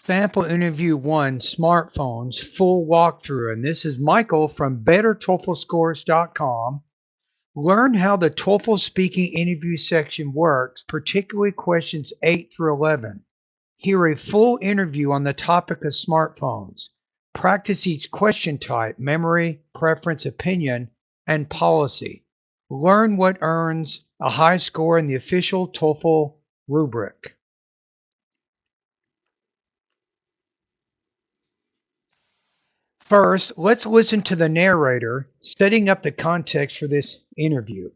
Sample Interview 1 Smartphones Full Walkthrough, and this is Michael from BetterTOEFLScores.com. Learn how the TOEFL speaking interview section works, particularly questions 8 through 11. Hear a full interview on the topic of smartphones. Practice each question type: memory, preference, opinion, and policy. Learn what earns a high score in the official TOEFL rubric. First, let's listen to the narrator setting up the context for this interview.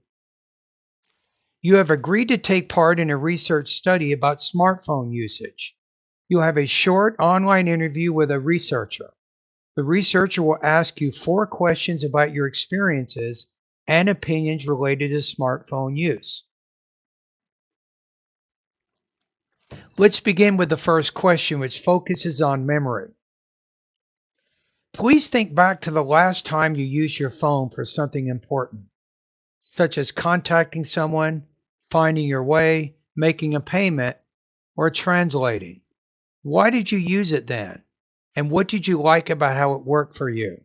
You have agreed to take part in a research study about smartphone usage. You'll have a short online interview with a researcher. The researcher will ask you 4 questions about your experiences and opinions related to smartphone use. Let's begin with the first question, which focuses on memory. Please think back to the last time you used your phone for something important, such as contacting someone, finding your way, making a payment, or translating. Why did you use it then? And what did you like about how it worked for you?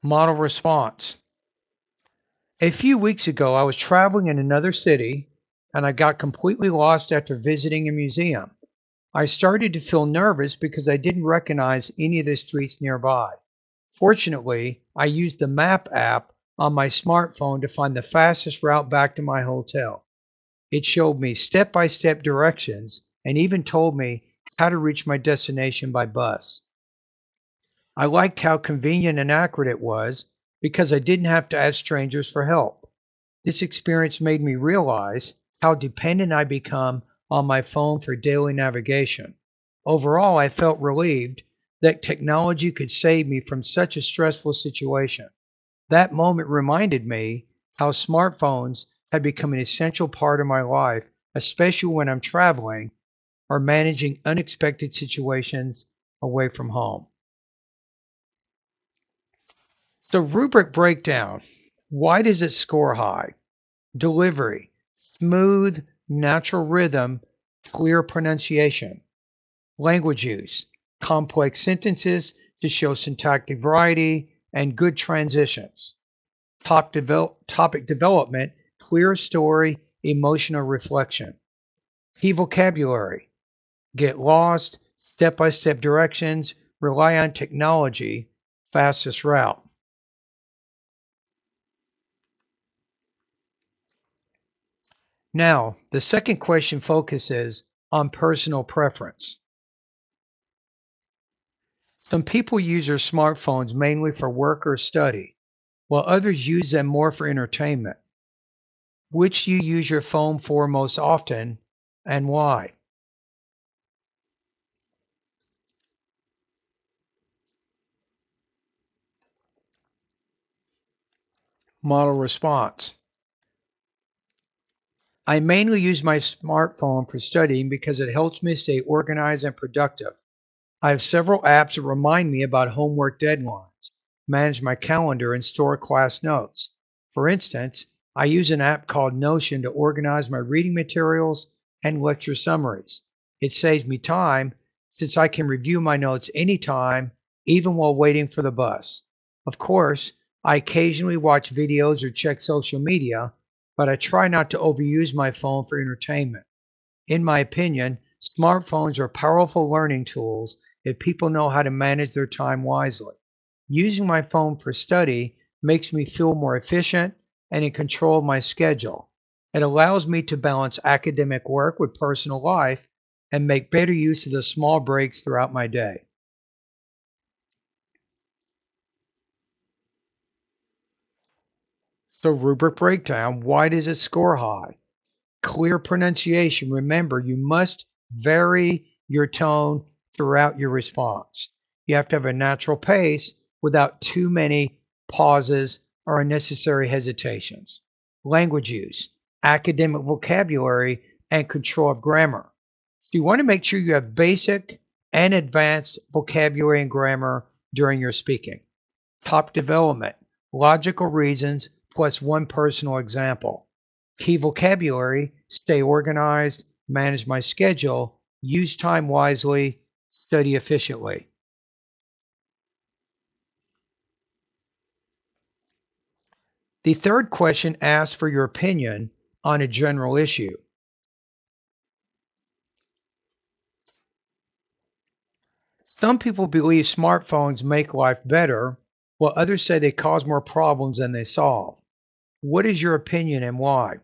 Model response. A few weeks ago, I was traveling in another city and I got completely lost after visiting a museum. I started to feel nervous because I didn't recognize any of the streets nearby. Fortunately, I used the map app on my smartphone to find the fastest route back to my hotel. It showed me step-by-step directions and even told me how to reach my destination by bus. I liked how convenient and accurate it was because I didn't have to ask strangers for help. This experience made me realize how dependent I become on my phone for daily navigation. Overall, I felt relieved that technology could save me from such a stressful situation. That moment reminded me how smartphones have become an essential part of my life, especially when I'm traveling or managing unexpected situations away from home. So, rubric breakdown. Why does it score high? Delivery: smooth, natural rhythm, clear pronunciation. Language use: complex sentences to show syntactic variety and good transitions. Topic development: clear story, emotional reflection. Key vocabulary: get lost, step-by-step directions, rely on technology, fastest route. Now, the second question focuses on personal preference. Some people use their smartphones mainly for work or study, while others use them more for entertainment. Which do you use your phone for most often, and why? Model response. I mainly use my smartphone for studying because it helps me stay organized and productive. I have several apps that remind me about homework deadlines, manage my calendar, and store class notes. For instance, I use an app called Notion to organize my reading materials and lecture summaries. It saves me time since I can review my notes anytime, even while waiting for the bus. Of course, I occasionally watch videos or check social media, but I try not to overuse my phone for entertainment. In my opinion, smartphones are powerful learning tools if people know how to manage their time wisely. Using my phone for study makes me feel more efficient and in control of my schedule. It allows me to balance academic work with personal life and make better use of the small breaks throughout my day. So, rubric breakdown: why does it score high? Clear pronunciation. Remember, you must vary your tone throughout your response. You have to have a natural pace without too many pauses or unnecessary hesitations. Language use: academic vocabulary and control of grammar. So you want to make sure you have basic and advanced vocabulary and grammar during your speaking. Top development, logical reasons plus one personal example. Key vocabulary, stay organized, manage my schedule, use time wisely, study efficiently. The third question asks for your opinion on a general issue. Some people believe smartphones make life better, while others say they cause more problems than they solve. What is your opinion and why?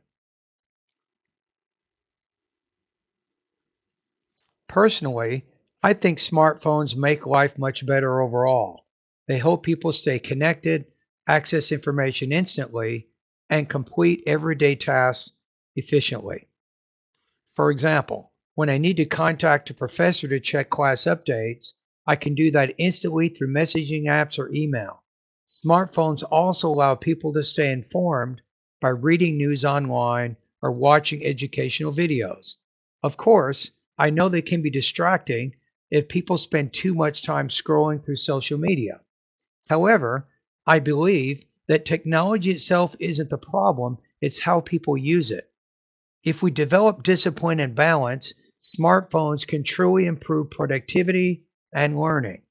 Personally, I think smartphones make life much better overall. They help people stay connected, access information instantly, and complete everyday tasks efficiently. For example, when I need to contact a professor to check class updates, I can do that instantly through messaging apps or email. Smartphones also allow people to stay informed by reading news online or watching educational videos. Of course, I know they can be distracting if people spend too much time scrolling through social media. However, I believe that technology itself isn't the problem, it's how people use it. If we develop discipline and balance, smartphones can truly improve productivity and learning.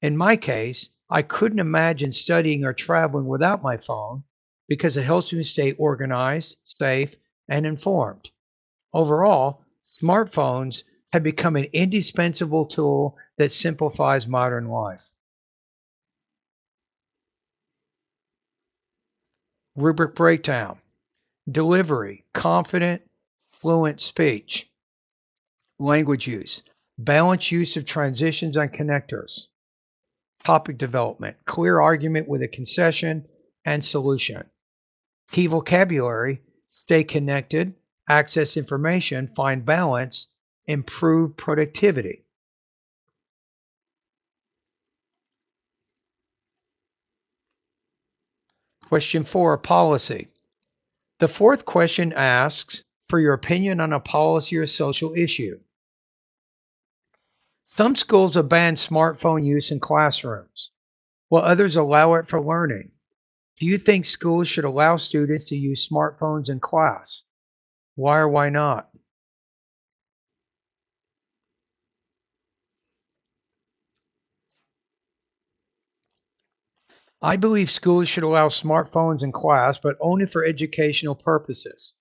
In my case, I couldn't imagine studying or traveling without my phone because it helps me stay organized, safe, and informed. Overall, smartphones have become an indispensable tool that simplifies modern life. Rubric breakdown: delivery, confident, fluent speech. Language use, balanced use of transitions and connectors. Topic development, clear argument with a concession and solution. Key vocabulary, stay connected, access information, find balance, improve productivity. Question 4, policy. The fourth question asks for your opinion on a policy or social issue. Some schools have banned smartphone use in classrooms, while others allow it for learning. Do you think schools should allow students to use smartphones in class? Why or why not? I believe schools should allow smartphones in class, but only for educational purposes.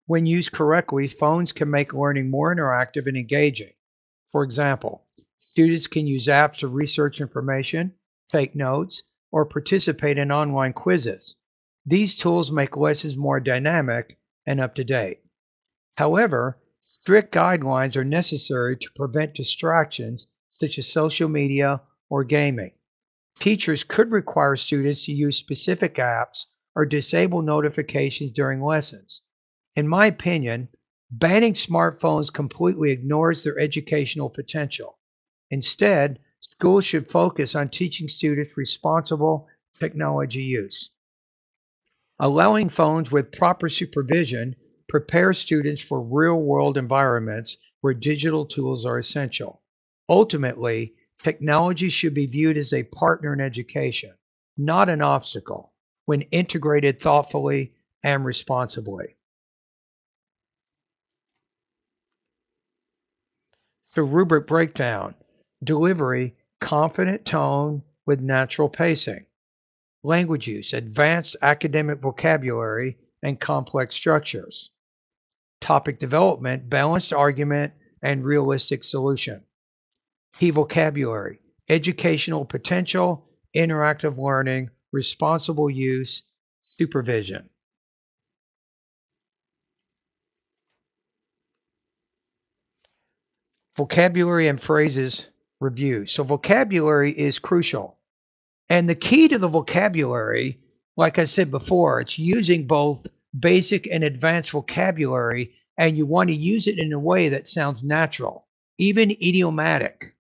When used correctly, phones can make learning more interactive and engaging. For example, students can use apps to research information, take notes, or participate in online quizzes. These tools make lessons more dynamic and up to date. However, strict guidelines are necessary to prevent distractions such as social media or gaming. Teachers could require students to use specific apps or disable notifications during lessons. In my opinion, banning smartphones completely ignores their educational potential. Instead, schools should focus on teaching students responsible technology use. Allowing phones with proper supervision prepares students for real world environments where digital tools are essential. Ultimately, technology should be viewed as a partner in education, not an obstacle, when integrated thoughtfully and responsibly. So, rubric breakdown: delivery, confident tone with natural pacing. Language use, advanced academic vocabulary and complex structures. Topic development, balanced argument and realistic solution. Key vocabulary, educational potential, interactive learning, responsible use, supervision. Vocabulary and phrases review. So, vocabulary is crucial. And the key to the vocabulary, like I said before, it's using both basic and advanced vocabulary, and you want to use it in a way that sounds natural, even idiomatic.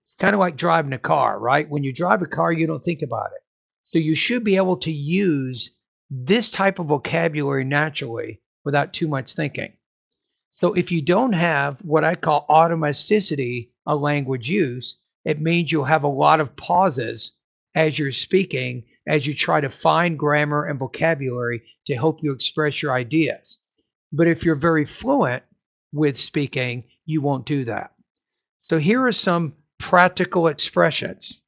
It's kind of like driving a car, right? When you drive a car, you don't think about it. So you should be able to use this type of vocabulary naturally without too much thinking. So if you don't have what I call automaticity of language use, it means you'll have a lot of pauses as you're speaking, as you try to find grammar and vocabulary to help you express your ideas. But if you're very fluent with speaking, you won't do that. So here are some practical expressions.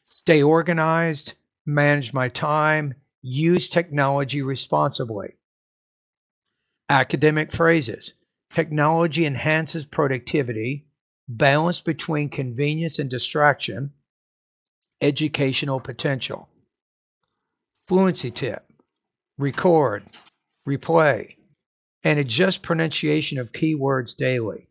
Stay organized, manage my time, use technology responsibly. Academic phrases. Technology enhances productivity, balance between convenience and distraction, educational potential. Fluency tip. Record, replay, and adjust pronunciation of keywords daily.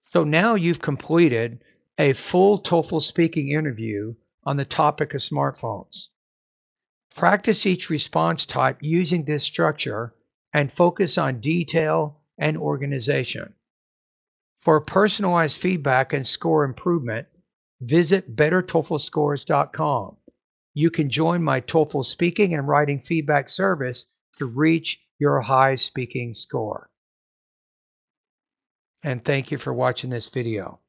So now you've completed a full TOEFL speaking interview on the topic of smartphones. Practice each response type using this structure and focus on detail and organization. For personalized feedback and score improvement, visit bettertoeflscores.com. You can join my TOEFL speaking and writing feedback service to reach your high speaking score. And thank you for watching this video.